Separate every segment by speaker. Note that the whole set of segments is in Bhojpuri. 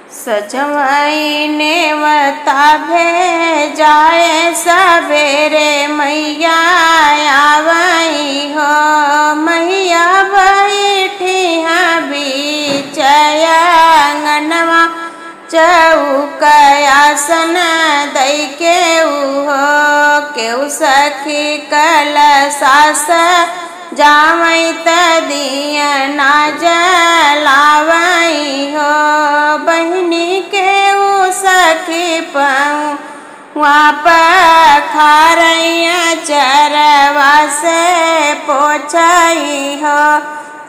Speaker 1: सजवाई नेवता भेजाए सवेरे मैया आवई हो। मैया बैठी हैं बीचय आंगनवा चौकयासन दई के हो। केहू सखी कलशास जावई तदिया ना जलावई हो। बहनी के सखी पाऊँ वहाँ पखारैया चरवा से पोछई हो।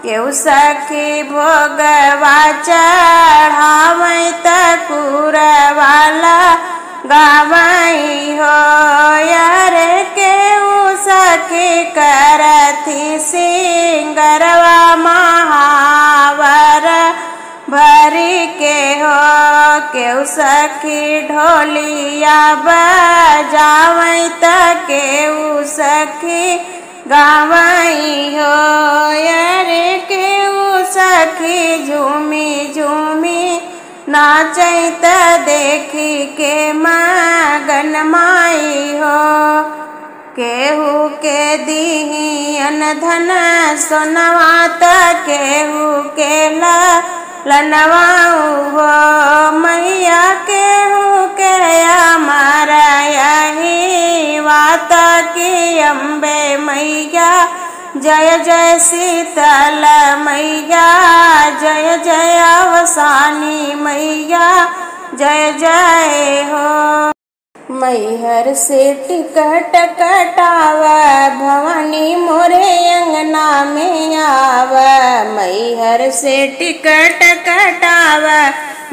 Speaker 1: केहू सखी भोगवा चढ़ावई तकुरवाला गावई हो। यार केहू सखी करथी सिंगरवा महावर भरी के हो। केहू सखी ढोलिया बजावई त केहू सखी गावई हो। यार केहू सखी झूमी झूमी नाचई त देखी के मगन माई हो। केहू के दीहियन धन सोनवा त केहू के लनवाऊ हो। मैया केहू के हमारा यही बात की अम्बे मैया जय जय शीतल मैया जय जय अवसानी मैया जय जय हो। मैहर से टिकट कटावा भवानी मोरे अंगना में आवा। मैहर से टिकट कटावा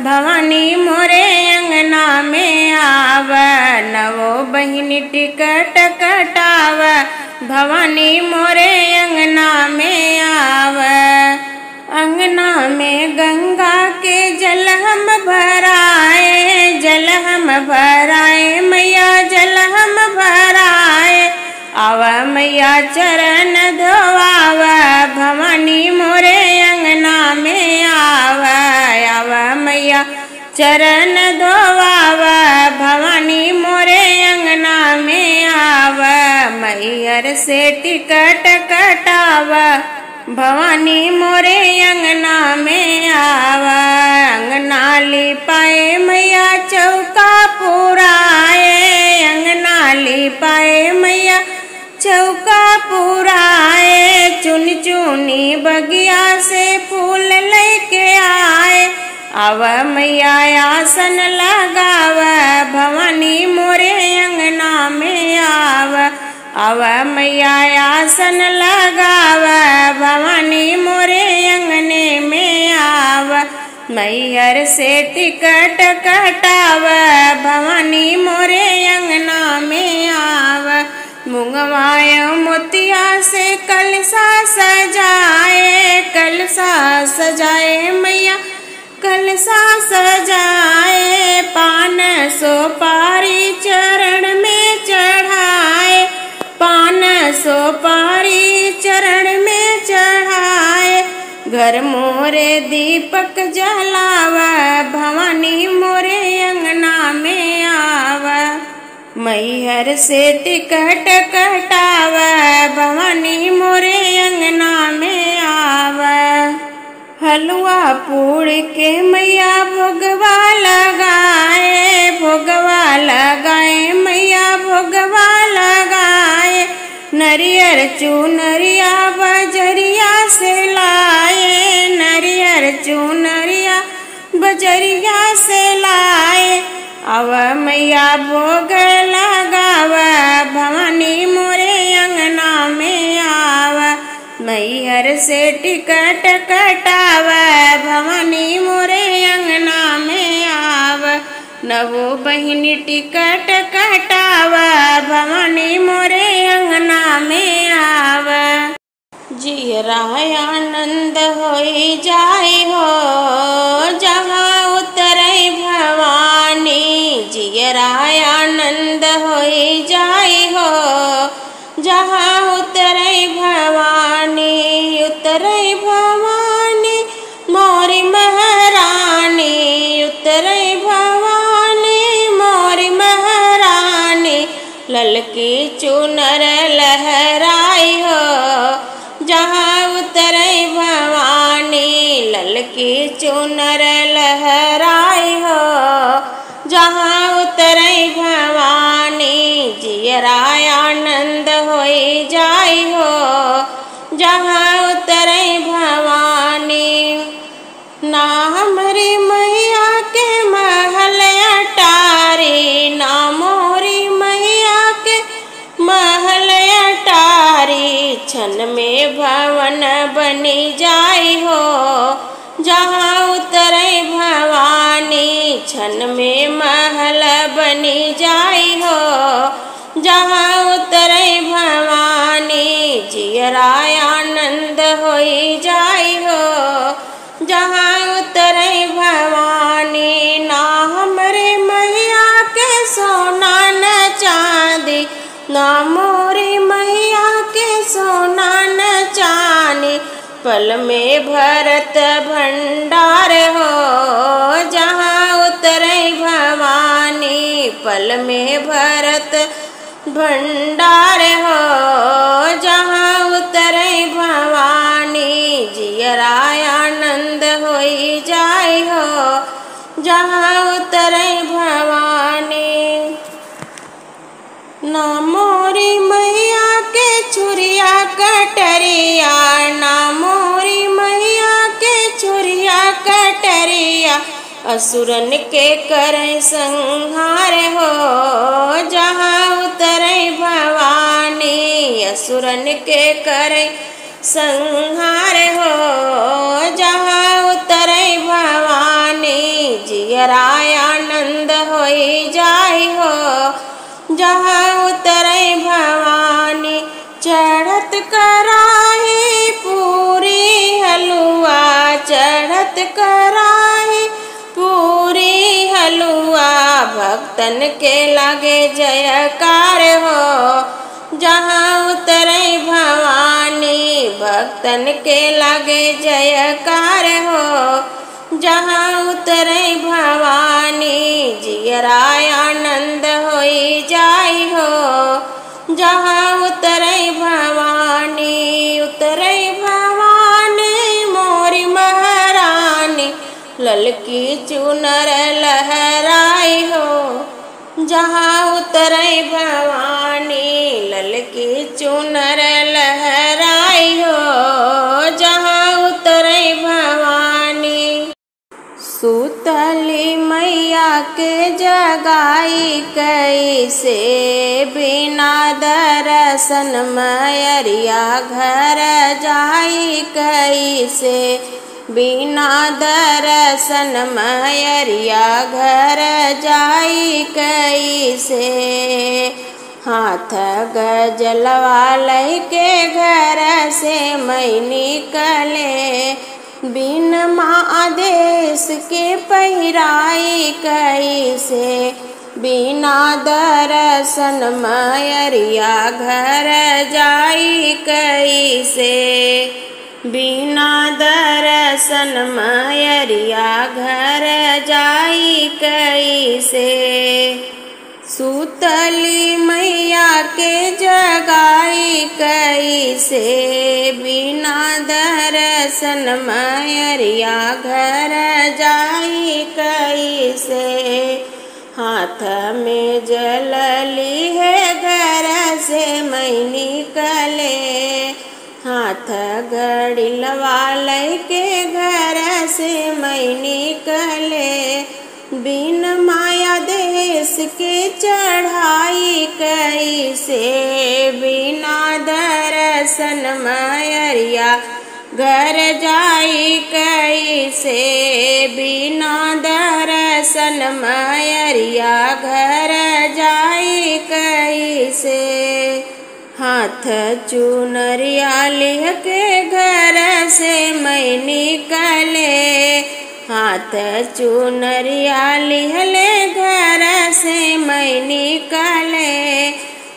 Speaker 1: भवानी मोरे अंगना में आवा। नवो बहिनी टिकट कटावा भवानी मोरे अंगना में आवा। अंगना में गंगा के जल हम भराए जल हम भराए मैया जल हम भराए। आवा मैया चरण धोआवा भवानी मोरे अंगना में आवा। आवा मैया चरण धोआवा भवानी मोरे अंगना में आवा। मैहर से टिकट कटावा भवानी मोरे अंगना में आवा। अंगना लिपाए मैया चौका पुराए अंगना लिपाए मैया चौका पुराए। चुन चुनी बगिया से फूल लेके आए। आवा मैया आसन लगावा भवानी मोरे अंगना में आवा। आवा मैया आसन लगावा भवानी मोरे अंगने में आवा। मैहर से टिकट कटावा भवानी मोरे अंगना में आवा। मुंगवाया मोतिया से कलसा सजाए मैया कलसा सजाए। पान सुपारी चरण में चढ़ाए पान सुपारी चरण में चढ़ाए। घर मोरे दीपक जलावा भवानी मोरे अंगना में आवा। मैहर से टिकट कटावा भवानी मोरे अंगना में आवा। हलवा पूड़ के मैया भोगवा लगाए मैया भोगवा लगाए। नरियर चुनरिया बजरिया से लाए नरियर चुनरिया बजरिया से लाए। आवा मैया भोग लगावा भवानी मोरे अंगना में आवा। मैहर से टिकट कटावा भवानी मोरे अंगना में आवा। नवो बहिनी टिकट कटावा भवानी मोरे अंगना में आवा। जियरा आनंद होई जाई हो जहाँ उतरई भवानी। जियरा आनंद होई जाई हो जहाँ उतरई भवानी। उतरई भवानी मोरी महारानी उतर ललकी चुनर लहराई हो, जहाँ उतरे भवानी ललकी चुनर लहराई हो, जहाँ उतरे भवानी जियरा आनंद होई जाई हो, जहाँ उतरे भवानी। ना हमरी मैया के महल अटारी, ना मोरी मैया के महल अटारी, छन में भवन बनी जाई हो, जहाँ उतरे भवानी छन में महल बनी जाई हो, जहाँ उतरे भवानी जियरा आनंद होई जाई हो, जहाँ उतरे भवानी। ना हमरे मैया के सोना न चांदी, ना मोरी मैया के सोना न चांदी, पल में भरत भंडार हो, जहाँ उतरे भवानी पल में भरत भंडार हो, जहाँ उतरे भवानी जियरा आनंद होई जाई हो, जहाँ उतरे भवानी। ना मोरी मैया के छुरिया कटरिया, ना मोरी मैया के छुरिया कटरिया, असुरन के करे संहार हो, जहाँ उतरे भवानी असुरन के करे संहार हो, जहाँ उतरे भवानी जियरा आनंद होई जाई हो, जहाँ उतरे भवानी। चढ़त कराही पूरी हलुआ, चढ़त कराही पूरी हलुआ, भक्तन के लगे जयकार हो, जहाँ उतरे भवानी भक्तन के लगे जयकार हो, जहाँ उतरे भवानी जियरा आनंद होई जाई हो, जहाँ उतरे भवानी। उतरे भवानी मोरी महारानी ललकी चुनर लहराई हो, जहाँ उतरे भवानी ललकी चुनर लहराई हो, जहाँ उतरे भवानी। सुतली मैया के जगाई कैसे, बिना दर्शन मैरिया घर जाई कैसे, बिना दर्शन मैरिया घर जाई कैसे। हाथ गजलवा लैके घर से मैं निकले, बिन माँ आदेश के पहिराई कैसे, बिना दर्शन मैरिया घर जाई कैसे, बिना दर्शन मैरिया घर जाई कैसे। सुतली मैया के जगाई कैसे, बिना दर्शन मैरिया घर जाई कैसे। हाथ में जल ली है घर से मैं निकले, हाथ गड़िलवा लैके घर से मैं निकले, बिन माया देश के चढ़ाई कैसे, बिना दर्शन मैरिया घर जाई कैसे, बिना दर्शन मैरिया घर जाई कैसे। हाथ चुनरिया लिह के घर से मैं निकले, हाथ चुनरिया लिहले घर से मैं निकले,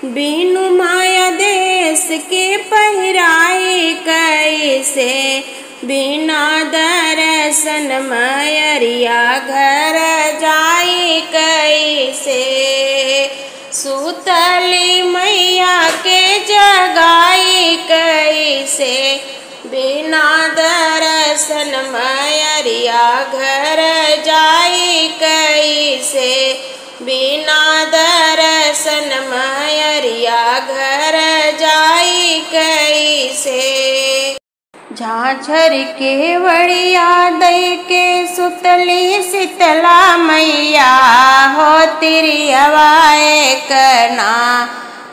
Speaker 1: बिनु माया देश के पहिराई कैसे, बिना दर्शन मैरिया घर जाई कैसे। सुतली जगाई कैसे, बिना दर्शन मैरिया घर जाई कैसे, बिना दर्शन मैरिया घर जाई कैसे। झांझर के वड़िया दई के सुतली शीतला मैया हो तिरियवाए कना,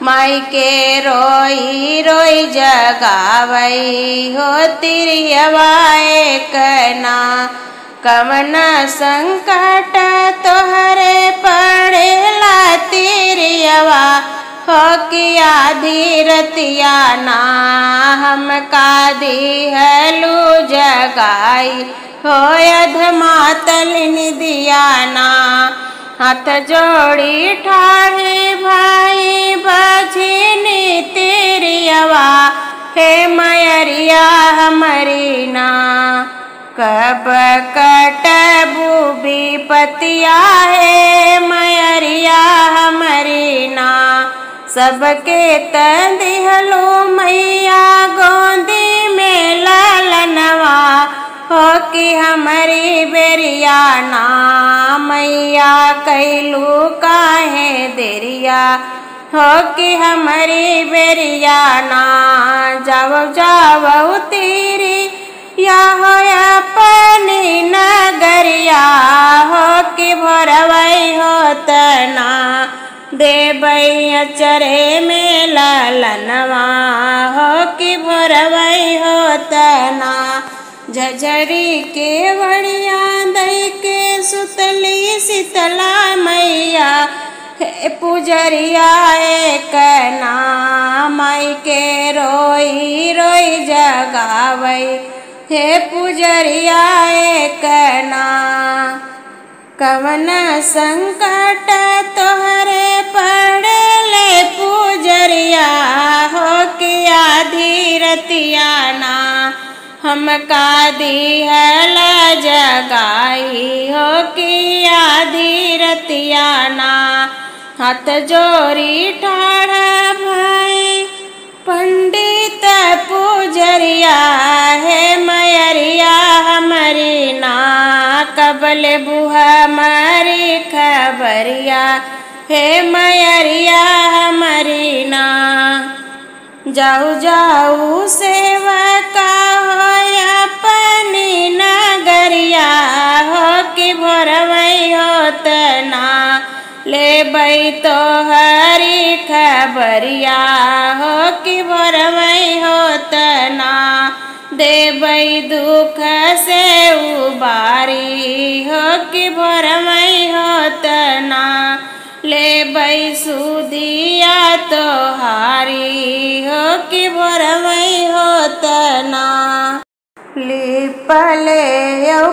Speaker 1: माई के रोई रोई जगावई हो तिरियवाए कना। कवन संकट तोहरे पड़ेला तिरियवा हो किया धीरतिया ना, हम का दिहलू जगाई हो अधमातल निदिया ना। हाथ जोड़ी ठाहे भाई बझिनी तिरियवा हे मैरिया हमरी ना, कब कटबू विपतिया हे मैरिया हमरी ना। सबके तंदिहलो मैया गोंदी में लालनवा हो कि हमारी बेरिया ना, मैया कैलू काहे देरिया हो कि हमारी बेरिया ना। जाओ जाओ तेरी या हो अपनी नगरिया हो कि भरवई हो तना, देवई अचरे में लालनवा हो कि भरवई हो तना। झझरी के वड़िया दई के सुतली शीतला मैया हे पुजरिया कना, माई के रोई रोई जगावई हे पुजरिया कना। कवन संकट तोहरे पड़ले पुजरिया हो किया धीरतिया ना, हम का दिहल जगाई हो किया धीरतिया ना। हाथ जोड़ी ठाड़ा भाई पंडित पुजरिया हे मैरिया हमरी ना, कबल बुहा मरी खबरिया हे मैरिया हमरी ना। जाऊ जाऊ सेवका हो अपनी नगरिया हो कि भरवई हो तना, ले बई तो हरी खबरिया हो कि भरवई हो तना। देवई दुख से उबारी हो कि भरवई हो तना, ले बई सुदिया तो हारी हो कि भरवई हो तना। लिपले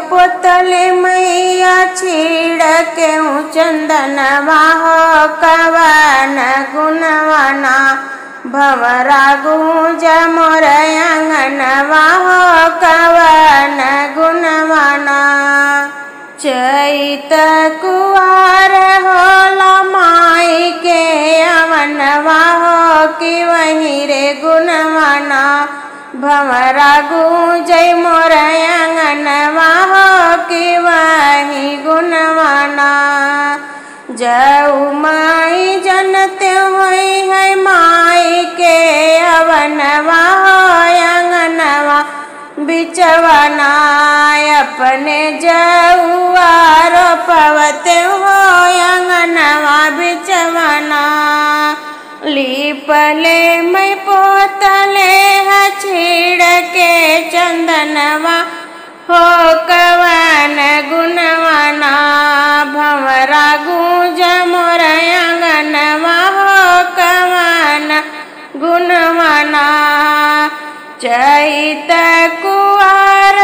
Speaker 1: पोतले मैया छिड़के चंदनवा हो कवन गुणवना, भंवरा गूंज मोर अंगनवा हो कवन गुणवना। चैत कुवार होला माई के अवनवा हो कि वही रे गुणवना, भंवरा गूंजय मोर अंगनवा हो कि वही गुणवना। जऊ माई जनते हुई है माई के अवनवा हो अंगनवा बिचवना, अपने जऊआरो पवते हो अंगनवा बिचवना। लीपले मैं पोतले है छिड़के चंदनवा हो कवन गुणवना, भंवरा गूंज मोर अंगनवा हो कवन गुणवना। चैत कुवार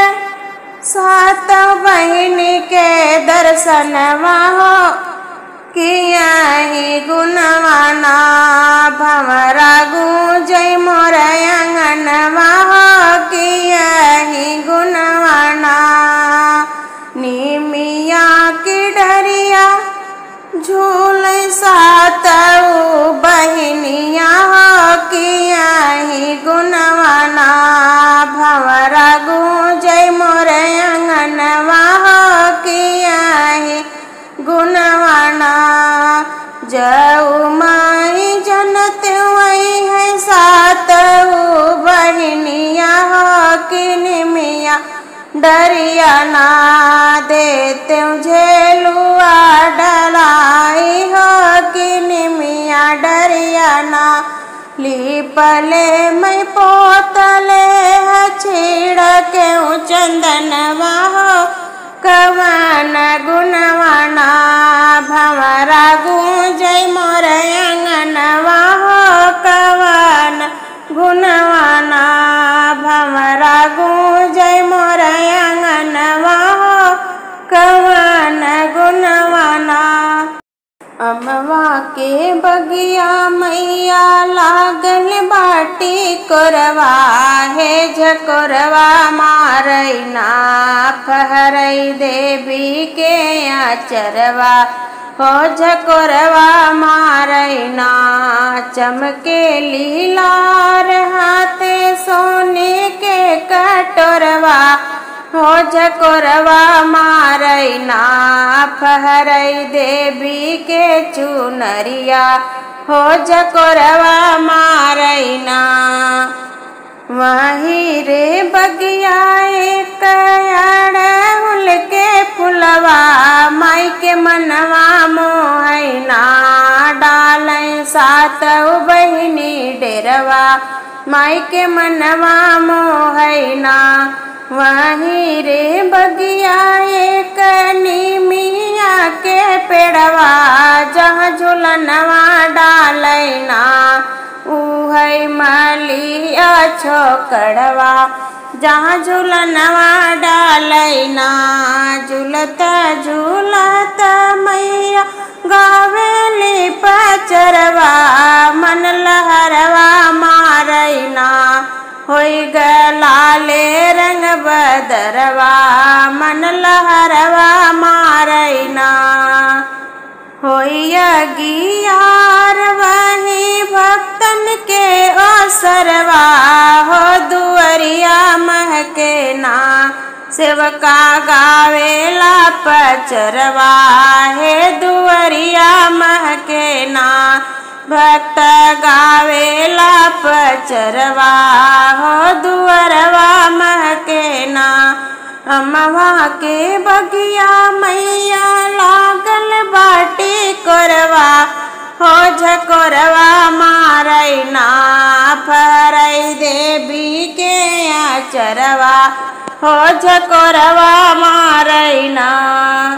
Speaker 1: सात बहिनी के दर्शनवा हो किया ही गुणवना, भंवरा गूंजय मोर अंगनवा हो किया ही गुणवना। निमिया की डरिया झूल सातऊ बहिनिया हो किया ही गुणवाना भंवरा गूंजय मोर अंगनवा हो किया ही गुणवाना जऊ माई जनत वही है सात बहनिया हो किनिमिया डरिया ना देते झेलुआ डलाई हो किनिमिया डरिया ना लीपले मैं पोतले छिड़के चंदनवा हो कवन गुणवाना भंवरा गूंजय मोर अंगनवा हो कवन गुणवाना भंवरा गूंजय मोर अंगनवा हो कवन गुणवाना अमवा के बगिया मैया लागल बाटी कोरवा हे झकोरवा मारैना फहरई देवी के आचरवा हो झकोरवा मारैना चमके लीलार हाथे सोने के कटोरवा हो झकोरवा मारैना फहरई देवी के चुनरिया हो झकोरवा मारैना वही रे बगिया एक अड़हुल के फुलवा माई के मनवा मोहैना डालै सात बहिनी डेरवा माई के मनवा मोहैना वही रे बगिया एक नीमिया के पेड़वा जहाँ झुलनवा डालैना उहै मलिया छोकड़वा जहाँ झुलनवा डालैना झुलत झुलत मैया गावेली पचरवा मन लहरवा मारैना होई गलाले रंग बदरवा मन लहरवा मारैना होई अगियार वही भक्तन के ओसरवा हो दुअरिया महके ना सेवका गावेला पचरवा हे दुअरिया महके ना भक्त गावेला पचरवा हो दुअरवा महके ना अमवा के बगिया मैया लागल बाटी कोरवा हो झकोरवा मारैना फहरई देवी के आचरवा हो झकोरवा मारैना।